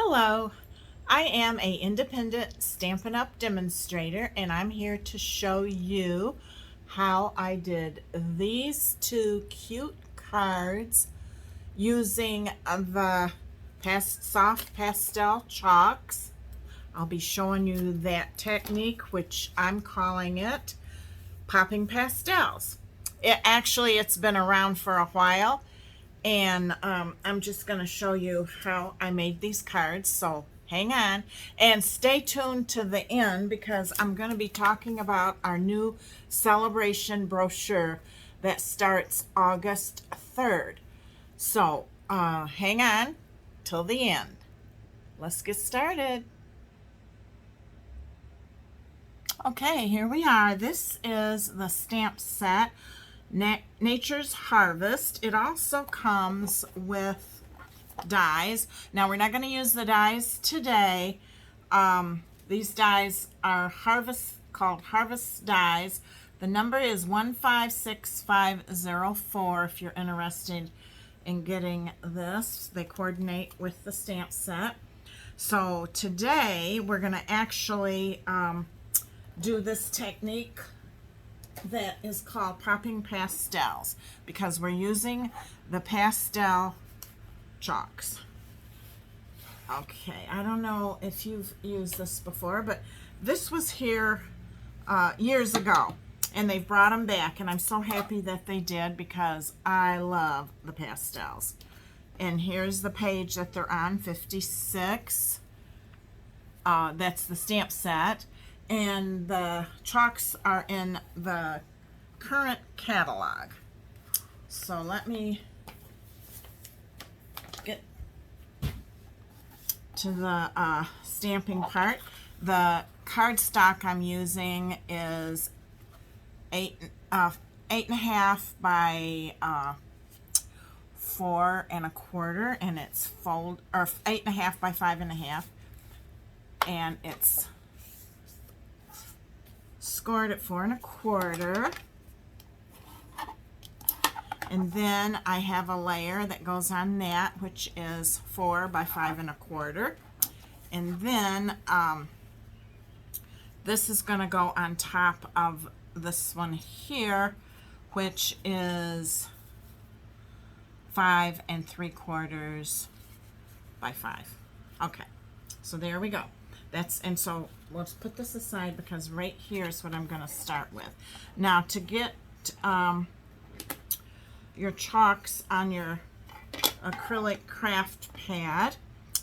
Hello, I am a independent Stampin' Up! Demonstrator, and I'm here to show you how I did these two cute cards using the soft pastel chalks. I'll be showing you that technique, which I'm calling it popping pastels. It's been around for a while, and I'm just going to show you how I made these cards. So hang on and stay tuned to the end, because I'm going to be talking about our new celebration brochure that starts August 3rd. So hang on till the end. Let's get started. Okay, here we are. This is the stamp set, Nature's Harvest. It also comes with dies. Now, we're not going to use the dies today. These dies are called Harvest dies. The number is 156504 if you're interested in getting this. They coordinate with the stamp set. So today we're going to actually do this technique that is called popping pastels, because we're using the pastel chalks. Okay, I don't know if you've used this before, but this was here years ago, and they've brought them back, and I'm so happy that they did, because I love the pastels. And here's the page that they're on, 56. That's the stamp set, and the chalks are in the current catalog. So let me get to the stamping part. The cardstock I'm using is 8.5 by 4.25, and it's 8.5 by 5.5, and it's scored at 4.25. And then I have a layer that goes on that, which is 4 by 5.25. And then this is going to go on top of this one here, which is 5.75 by 5. Okay, so there we go. And so let's put this aside, because right here is what I'm going to start with. Now, to get your chalks on your acrylic craft pad,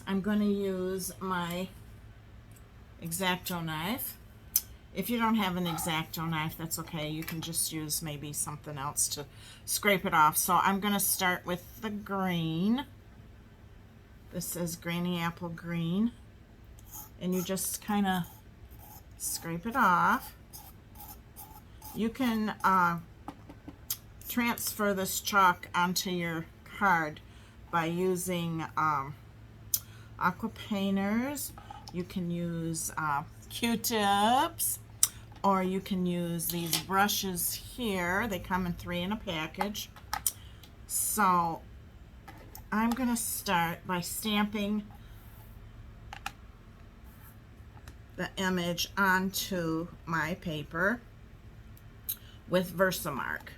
I'm going to use my X-Acto knife. If you don't have an X-Acto knife, that's okay. You can just use maybe something else to scrape it off. So I'm going to start with the green. This is Granny Apple Green. And you just kind of scrape it off. You can transfer this chalk onto your card by using aqua painters. You can use Q-tips, or you can use these brushes here. They come in 3 in a package. So I'm going to start by stamping the image onto my paper with VersaMark.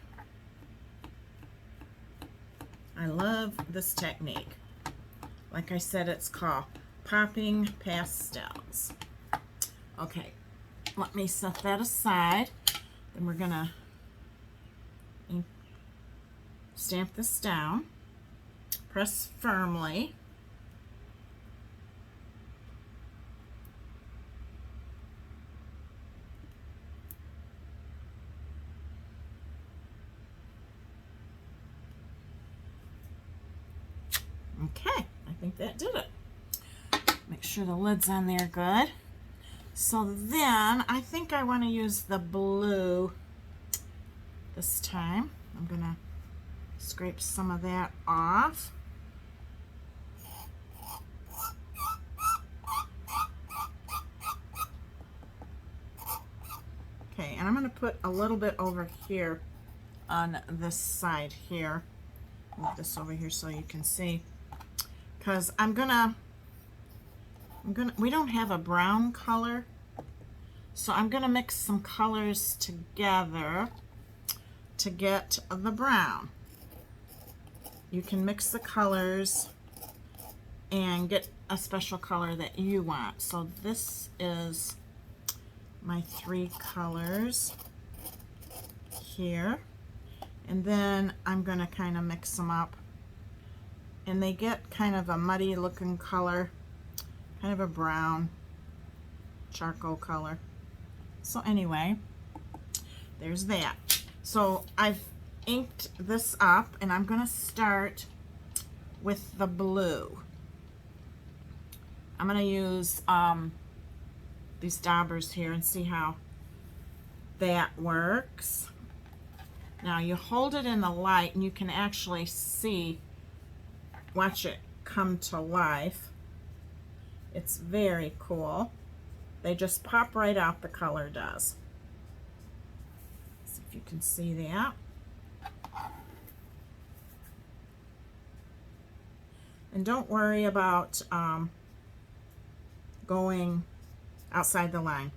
I love this technique. Like I said, it's called popping pastels. Okay, let me set that aside. Then we're gonna stamp this down. Press firmly. Okay, I think that did it. Make sure the lid's on there good. So then I think I want to use the blue this time. I'm going to scrape some of that off. Okay, and I'm going to put a little bit over here on this side here. Move this over here so you can see, because I'm going to we don't have a brown color, so I'm gonna mix some colors together to get the brown. You can mix the colors and get a special color that you want. So this is my 3 colors here, and then I'm going to kind of mix them up, and they get kind of a muddy looking color, kind of a brown charcoal color. So anyway, there's that. So I've inked this up, and I'm going to start with the blue. I'm going to use these daubers here and see how that works. Now you hold it in the light and you can actually see, watch it come to life. It's very cool. They just pop right out, the color does. See if you can see that. And don't worry about going outside the line.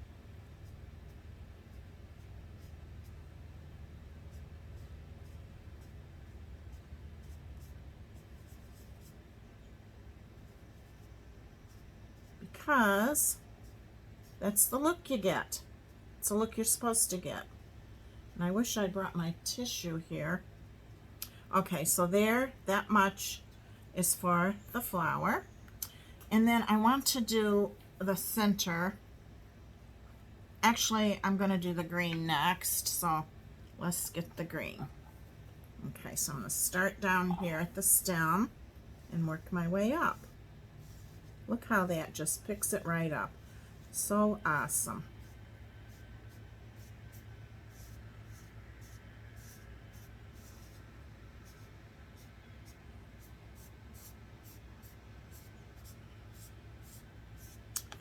Because that's the look you get. It's the look you're supposed to get. And I wish I'd brought my tissue here. Okay, so there, that much is for the flower. And then I want to do the center. Actually, I'm going to do the green next, so let's get the green. Okay, so I'm going to start down here at the stem and work my way up. Look how that just picks it right up. So awesome.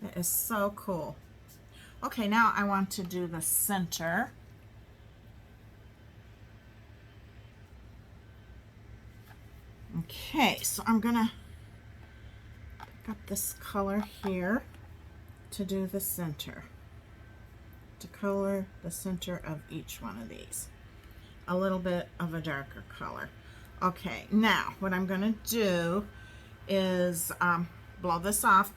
That is so cool. Okay, now I want to do the center. Okay, so I'm gonna pick up this color here to do the center, to color the center of each one of these. A little bit of a darker color. Okay, now what I'm gonna do is blow this off.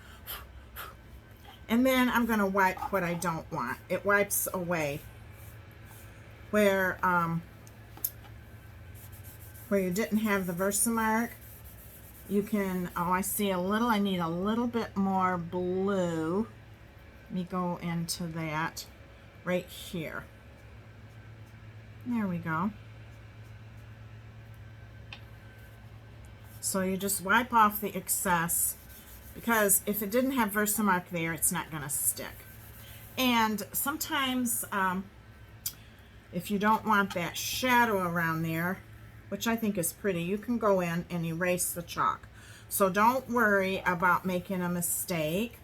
And then I'm going to wipe what I don't want. It wipes away where you didn't have the VersaMark. You can, oh, I see a little, I need a little bit more blue. Let me go into that right here. There we go. So you just wipe off the excess, because if it didn't have VersaMark there, it's not going to stick. And sometimes if you don't want that shadow around there, which I think is pretty, you can go in and erase the chalk. So don't worry about making a mistake.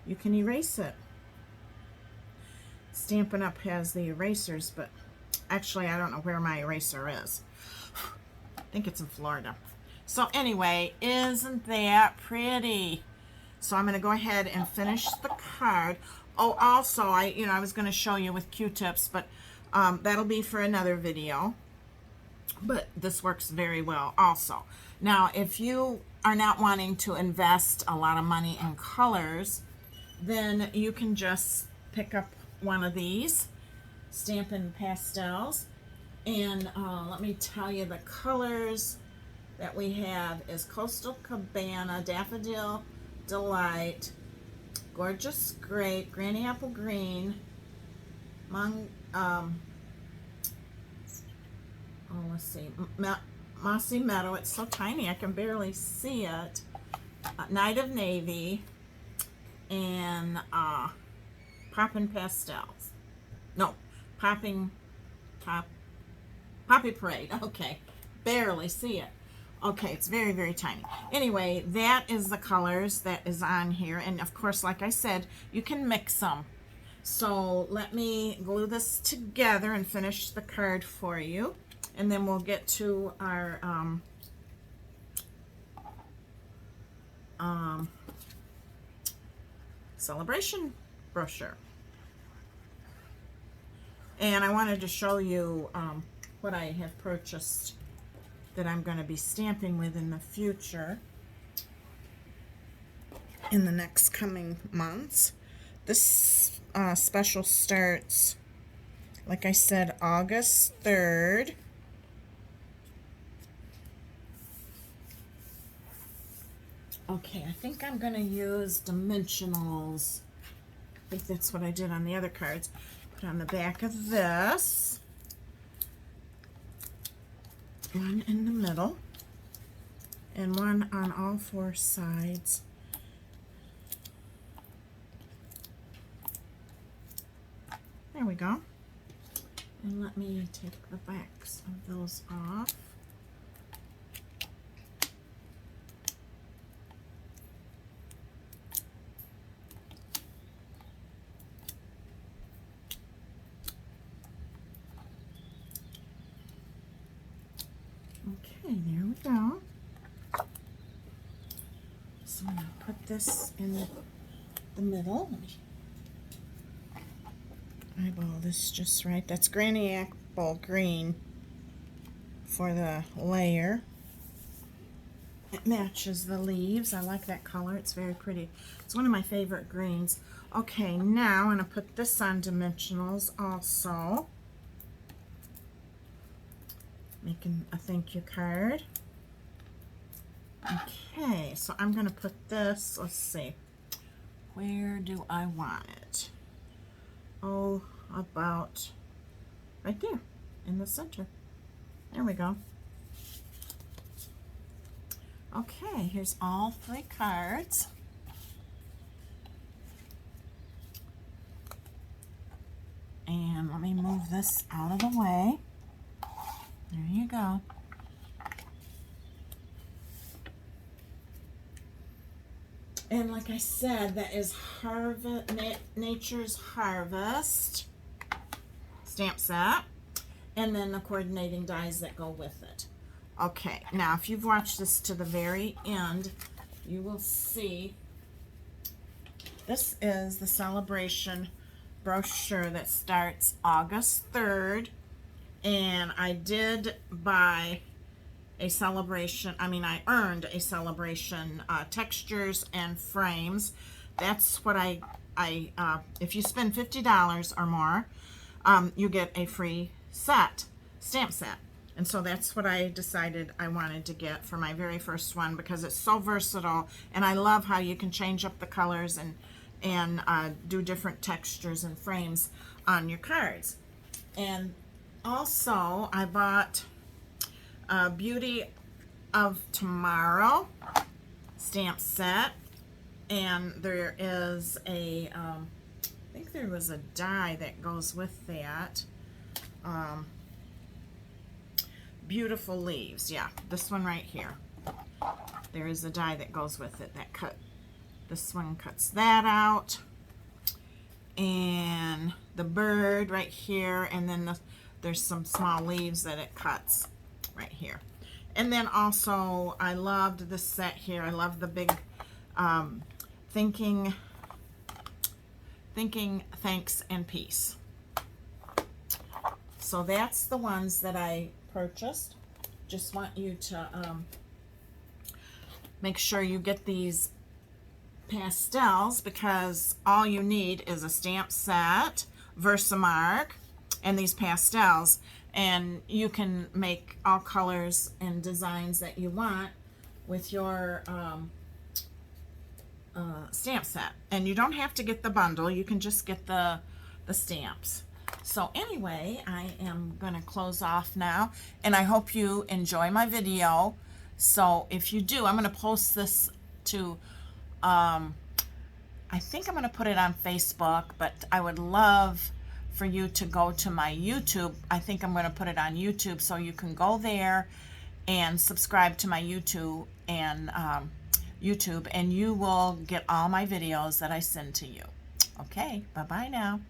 You can erase it. Stampin' Up! Has the erasers, but actually I don't know where my eraser is. I think it's in Florida. So anyway, isn't that pretty? So I'm going to go ahead and finish the card. Oh, also, I was going to show you with Q-tips, but that'll be for another video. But this works very well also. Now, if you are not wanting to invest a lot of money in colors, then you can just pick up one of these Stampin' Pastels. And let me tell you, the colors that we have is Coastal Cabana, Daffodil Delight, Gorgeous Grape, Granny Apple Green, let's see, Mossy Meadow, it's so tiny I can barely see it, Night of Navy, and Poppin' Pastels. No, Poppy Parade, okay, barely see it. Okay, it's very, very tiny. Anyway, that is the colors that is on here. And of course, like I said, you can mix them. So let me glue this together and finish the card for you. And then we'll get to our celebration brochure. And I wanted to show you what I have purchased that I'm going to be stamping with in the future, in the next coming months. This special starts, like I said, August 3rd. Okay, I think I'm going to use dimensionals. I think that's what I did on the other cards. Put on the back of this, one in the middle, and one on all four sides. There we go. And let me take the backs of those off. Okay, there we go. So I'm going to put this in the middle. Let me eyeball this just right. That's Granny Apple Green for the layer. It matches the leaves. I like that color. It's very pretty. It's one of my favorite greens. Okay, now I'm going to put this on dimensionals also. Making a thank you card. Okay, so I'm going to put this, let's see, where do I want it? Oh, about right there in the center. There we go. Okay, here's all three cards. And let me move this out of the way. There you go. And like I said, that is Nature's Harvest stamp set, and then the coordinating dies that go with it. Okay, now if you've watched this to the very end, you will see this is the celebration brochure that starts August 3rd. And I did buy a celebration, I earned a celebration textures and frames. That's what if you spend $50 or more, you get a free stamp set. And so that's what I decided I wanted to get for my very first one, because it's so versatile, and I love how you can change up the colors and do different textures and frames on your cards. And also, I bought Beauty of Tomorrow stamp set, and there is I think there was a die that goes with that. Beautiful Leaves, yeah, this one right here. There is a die that goes with it this one cuts that out, and the bird right here, and then there's some small leaves that it cuts right here. And then also, I loved this set here. I love the big thinking, thanks, and peace. So that's the ones that I purchased. Just want you to make sure you get these pastels, because all you need is a stamp set, VersaMark, and these pastels, and you can make all colors and designs that you want with your stamp set. And you don't have to get the bundle, you can just get the stamps. So anyway, I am going to close off now, and I hope you enjoy my video. So if you do, I'm going to post this to I think I'm going to put it on Facebook, but I would love for you to go to my YouTube. I think I'm going to put it on YouTube, so you can go there and subscribe to my YouTube, and you will get all my videos that I send to you. Okay, bye-bye now.